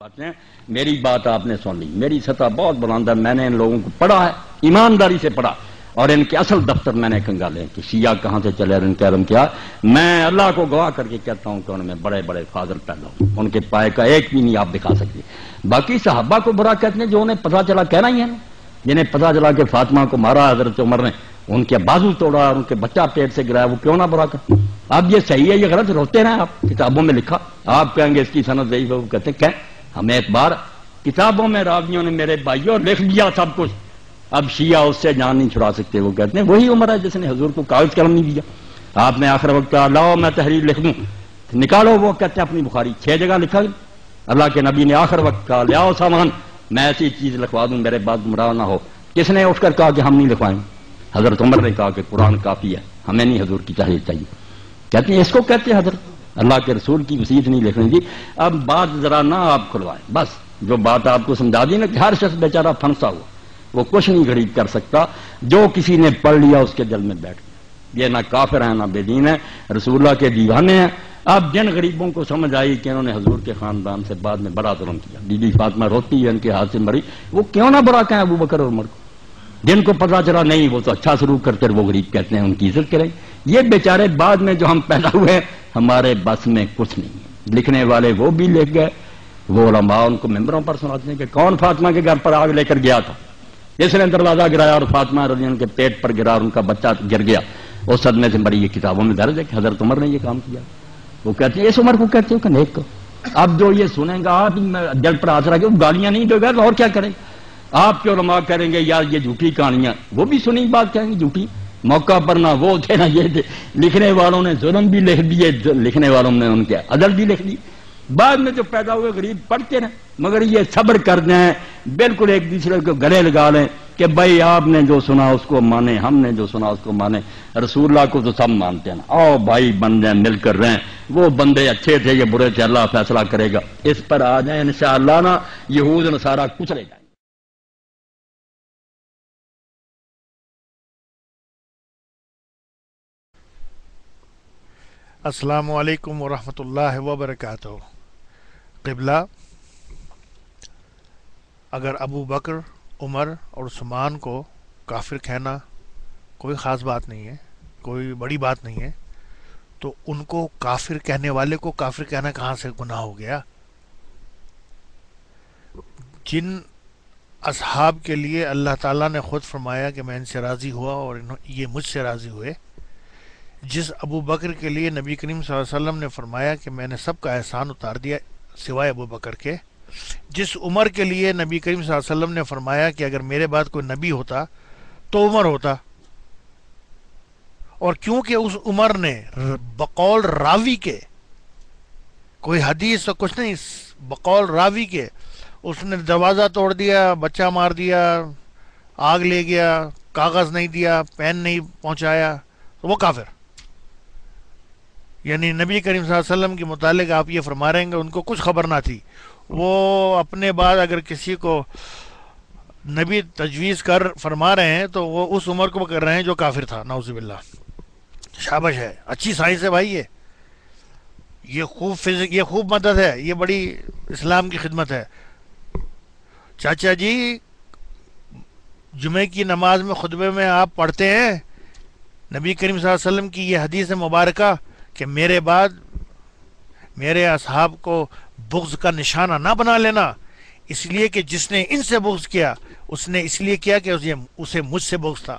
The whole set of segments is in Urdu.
باتیں میری بات آپ نے سن لی، میری سطح بہت بلند ہے، میں نے ان لوگوں کو پڑھا ہے، ایمانداری سے پڑھا، اور ان کے اصل دفتر میں نے کنگالے کہ شیعہ کہاں سے چلے اور ان کا علم کیا۔ میں اللہ کو گواہ کر کے کہتا ہوں کہ ان میں بڑے بڑے فاضل پیدا ہوں، ان کے پائے کا ایک بھی نہیں آپ دکھا سکتے۔ باقی صحابہ کو برا کہتے ہیں جو انہیں پتہ چلا، کہنا ہی ہے نا، جنہیں پتہ چلا کہ فاطمہ کو مارا حضرت عمر نے، ان کے بازو توڑا اور ان کے بچہ پیٹ سے گرایا، وہ کیوں نہ برا کرتے؟ اب یہ صحیح ہے یہ غلط، روتے رہے آپ، کتابوں میں لکھا، آپ کہیں گے اس کی سند ضعیف ہے، وہ کہتے ہیں کہ ہمیں ایک بار کتابوں میں راویوں نے میرے بھائیوں لکھ لیا سب کچھ، اب شیعہ اس سے جان نہیں چھڑا سکتے۔ وہ کہتے ہیں وہی عمر ہے جس نے حضور کو کاغذ قلم نہیں دیا، آپ نے آخر وقت کہا لاؤ میں تحریر لکھ دوں، نکالو، وہ کہتے ہیں اپنی بخاری 6 جگہ لکھا۔ اللہ کے نبی نے آخر وقت کہا لیاؤ سامان، میں ایسی چیز لکھوا دوں میرے بعد گمراہ نہ ہو۔ کس نے اٹھ کر کہا کہ ہم نہیں لکھوائیں؟ حضرت عمر نے کہا کہ قرآن کافی ہے، ہمیں نہیں حضور کی تحریر چاہیے۔ کہتے ہیں اس کو کہتے ہیں حضرت اللہ کے رسول کی وصیت نہیں لکھنی تھی۔ اب بات ذرا نہ آپ کھلوائیں، بس جو بات آپ کو سمجھا دی نا کہ ہر شخص بیچارہ پھنسا ہوا، وہ کچھ نہیں غریب کر سکتا، جو کسی نے پڑھ لیا اس کے دل میں بیٹھ گیا۔ یہ نہ کافر ہیں نہ بے دین ہیں، رسول اللہ کے دیوانے ہیں۔ اب جن غریبوں کو سمجھ آئی کہ انہوں نے حضور کے خاندان سے بعد میں بڑا ظلم کیا، بی بی فاطمہ روتی ہے ان کے ہاتھ سے مری، وہ کیوں نہ برا کہیں ابو بکر اور عمر کو؟ جن کو پتہ چلا نہیں وہ تو اچھا سلوک کرتے، وہ غریب کہتے ہیں ان کی عزت کریں۔ یہ بیچارے بعد میں جو ہم پیدا ہوئے ہیں ہمارے بس میں کچھ نہیں ہے۔ لکھنے والے وہ بھی لکھ گئے، وہ علماء ان کو ممبروں پر سناتے ہیں کہ کون فاطمہ کے گھر پر آگ لے کر گیا تھا، اس نے دروازہ گرایا اور فاطمہ رضی اللہ عنہ کے پیٹ پر گرا اور ان کا بچہ گر گیا، اس صدمے سے مری۔ یہ کتابوں میں درج ہے کہ حضرت عمر نے یہ کام کیا۔ وہ کہتے ہیں اس عمر کو کہتے ہو کہ نیک کو؟ اب جو یہ سنیں گا آپ دل پر آسرا کہ وہ گالیاں نہیں دے گا تو اور کیا کریں؟ آپ کے علماء کریں گے یار یہ جھوٹی کہانیاں، وہ بھی سنی بات کہیں گے جھوٹی، موقع پر نہ وہ تھے نہ یہ تھے، لکھنے والوں نے ظلم بھی لکھ دیے، لکھنے والوں نے ان کے عدل بھی لکھ دی، بعد میں جو پیدا ہوئے غریب پڑھتے رہے، مگر یہ صبر کر جائیں، بالکل ایک دوسرے کو گلے لگا لیں کہ بھائی آپ نے جو سنا اس کو مانے، ہم نے جو سنا اس کو مانے، رسول اللہ کو تو سب مانتے ہیں نا، آؤ بھائی بن جائیں، مل کر رہیں، وہ بندے اچھے تھے یہ برے تھے، اللہ فیصلہ کرے گا، اس پر آ جائیں انشاءاللہ نا یہود نصارہ کچلے جائیں۔ السلام علیکم ورحمۃ اللہ وبرکاتہ۔ قبلہ، اگر ابو بکر، عمر اور عثمان کو کافر کہنا کوئی خاص بات نہیں ہے، کوئی بڑی بات نہیں ہے، تو ان کو کافر کہنے والے کو کافر کہنا کہاں سے گناہ ہو گیا؟ جن اصحاب کے لیے اللہ تعالیٰ نے خود فرمایا کہ میں ان سے راضی ہوا اور یہ مجھ سے راضی ہوئے، جس ابو بکر کے لیے نبی کریم صلی اللہ علیہ وسلم نے فرمایا کہ میں نے سب کا احسان اتار دیا سوائے ابو بکر کے، جس عمر کے لیے نبی کریم صلی اللہ علیہ وسلم نے فرمایا کہ اگر میرے بعد کوئی نبی ہوتا تو عمر ہوتا، اور کیونکہ اس عمر نے بقول راوی کے، کوئی حدیث تو کچھ نہیں، بقول راوی کے اس نے دروازہ توڑ دیا، بچہ مار دیا، آگ لے گیا، کاغذ نہیں دیا، پین نہیں پہنچایا، تو وہ کافر۔ یعنی نبی کریم صلی اللہ علیہ وسلم کے متعلق آپ یہ فرما رہے ہیں کہ ان کو کچھ خبر نہ تھی، وہ اپنے بعد اگر کسی کو نبی تجویز کر فرما رہے ہیں تو وہ اس عمر کو کر رہے ہیں جو کافر تھا، نعوذ باللہ۔ شابش ہے، اچھی سائنس ہے بھائی، یہ خوب فزک، یہ خوب مدد ہے، یہ بڑی اسلام کی خدمت ہے۔ چاچا جی جمعے کی نماز میں خطبے میں آپ پڑھتے ہیں نبی کریم صلی اللہ علیہ وسلم کی یہ حدیث مبارکہ کہ میرے بعد میرے اصحاب کو بغض کا نشانہ نہ بنا لینا، اس لیے کہ جس نے ان سے بغض کیا اس نے اس لیے کیا کہ اسے مجھ سے بغض تھا۔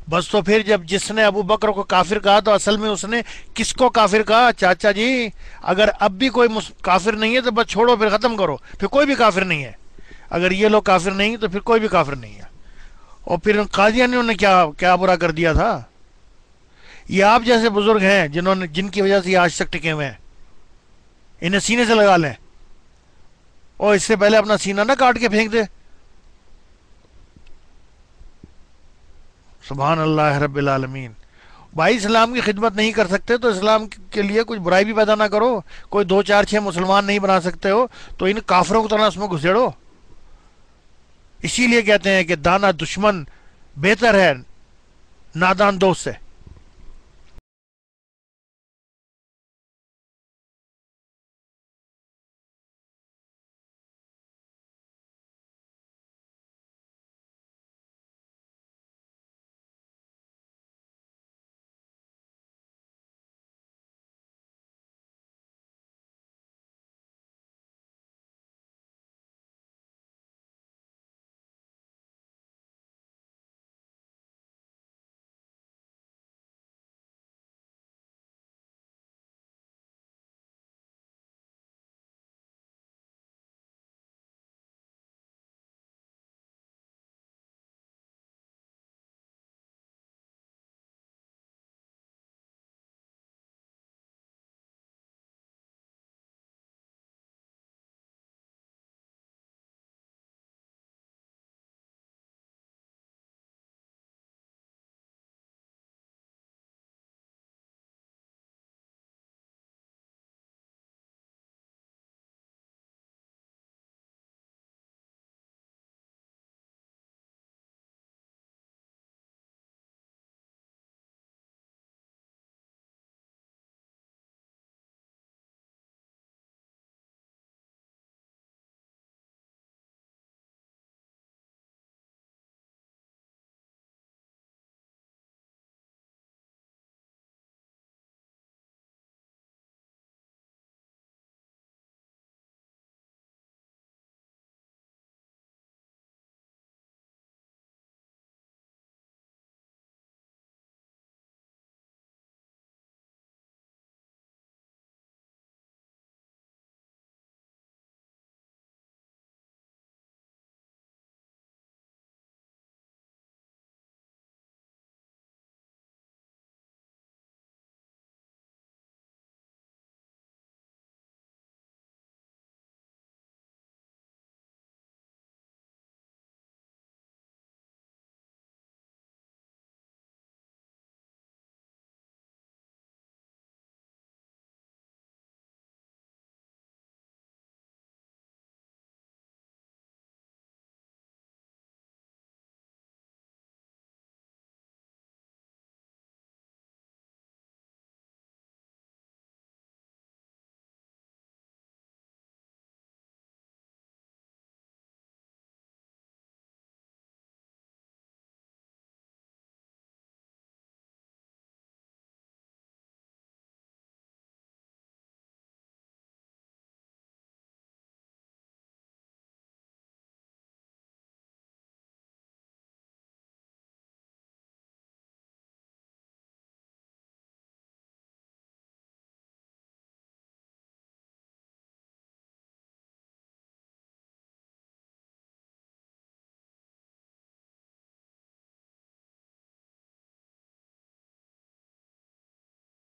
بس تو پھر جب جس نے ابو بکر کو کافر کہا تو اصل میں اس نے کس کو کافر کہا؟ چاچا جی اگر اب بھی کوئی کافر نہیں ہے تو بس چھوڑو، پھر ختم کرو، پھر کوئی بھی کافر نہیں ہے۔ اگر یہ لوگ کافر نہیں تو پھر کوئی بھی کافر نہیں ہے۔ اور پھر قادیانیوں نے کیا برا کر دیا تھا؟ یہ آپ جیسے بزرگ ہیں جن کی وجہ سے یہ آج تک ٹکے ہوئے ہیں، انہیں سینے سے لگا لیں، اور اس سے پہلے اپنا سینہ نہ کاٹ کے پھینک دے۔ سبحان اللہ رب العالمین۔ بھائی اسلام کی خدمت نہیں کر سکتے تو اسلام کے لیے کچھ برائی بھی پیدا نہ کرو، کوئی 2 4 6 مسلمان نہیں بنا سکتے ہو تو ان کافروں کو طرح اس میں گھسیڑو۔ اسی لیے کہتے ہیں کہ دانا دشمن بہتر ہے نادان دوست سے۔